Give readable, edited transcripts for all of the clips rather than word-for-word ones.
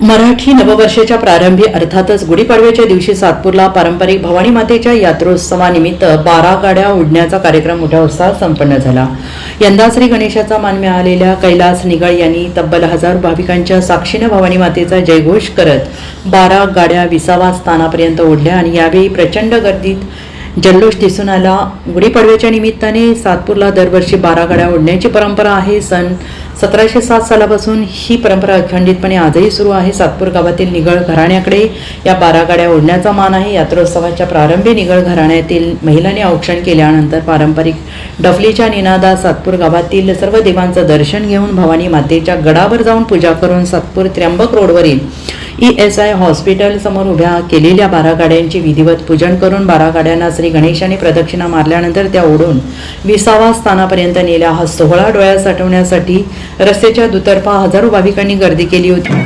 मराठी नववर्षाच्या प्रारंभी अर्थातच गुढीपाडव्याच्या दिवशी सातपूरला पारंपरिक भवानी मातेच्या यात्रोत्सवानिमित्त 12 गाड्या उडण्याचा कार्यक्रम मोठ्या उत्साहात संपन्न झाला। यंदा श्री गणेशाचा मान मिळालेल्या कैलास निगळ यांनी तब्बल 1000 भाविकांच्या साक्षीने भवानी मातेचा जयघोष करत 12 गाड्या 20व्या स्थानापर्यंत ओढल्या आणि यावेळी प्रचंड गर्दीत जल्लोष दिसून आला। गुढीपाडव्याच्या निमित्ताने सातपूरला दरवर्षी 12 गाड्या ओढण्याची परंपरा आहे। सन 1707 सालापासून ही परंपरा अखंडितपणे आजही सुरू आहे। सातपूर गावातील निगळ घराण्याकडे या 12 गाड्या ओढण्याचा मान आहे। यात्रोत्सवाच्या प्रारंभी निगळ घराण्यातील महिलांनी औक्षण केल्यानंतर पारंपरिक डफलीच्या निनादात सातपूर गावातील सर्व देवांचं दर्शन घेऊन भवानी मातेच्या गडावर जाऊन पूजा करून सातपूर त्र्यंबक रोडवरील ESI हॉस्पिटल समोर उभ्या केलेल्या 12 गाड्यांची विधिवत पूजन करून 12 गाड्यांना श्री गणेशाने प्रदक्षिणा मारल्यानंतर त्या ओढून 20व्या स्थानापर्यंत नेल्या। हा सोहळा डोळ्यात साठवण्यासाठी रस्त्याच्या दुतर्फा हजारो भाविकांनी गर्दी केली होती।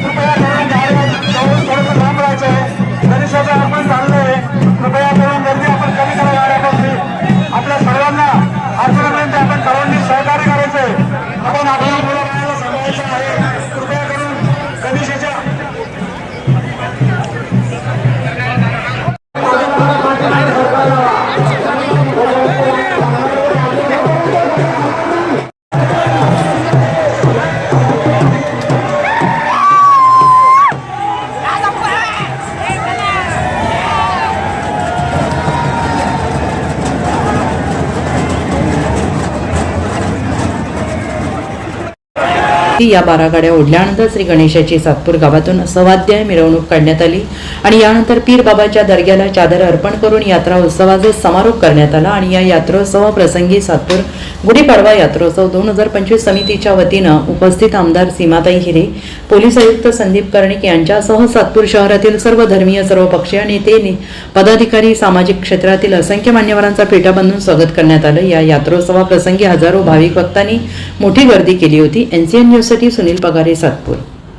या 12 गाड्या ओढल्यानंतर श्री गणेशाची सातपूर गावातून सवाद्य मिरवणूक काढण्यात आली आणि यानंतर पीर बाबाच्या दर्ग्याला चादर अर्पण करून यात्रा उत्सवाचा समारोप करण्यात आला। आणि या यात्रोत्सवाप्रसंगी सातपूर गुढीपाडवा यात्रोत्सव 2025 समितीच्या वतीनं उपस्थित आमदार सीमाताई हिरे, पोलीस आयुक्त संदीप कर्णिक यांच्यासह सातपूर शहरातील सर्व धर्मीय सर्वपक्षीय नेते, पदाधिकारी, सामाजिक क्षेत्रातील असंख्य मान्यवरांचा फेटा बांधून स्वागत करण्यात आलं। या यात्रोत्सवाप्रसंगी हजारो भाविक भक्तांनी मोठी गर्दी केली होती। NCN न्यूजसाठी सुनील पगारे, सातपूर।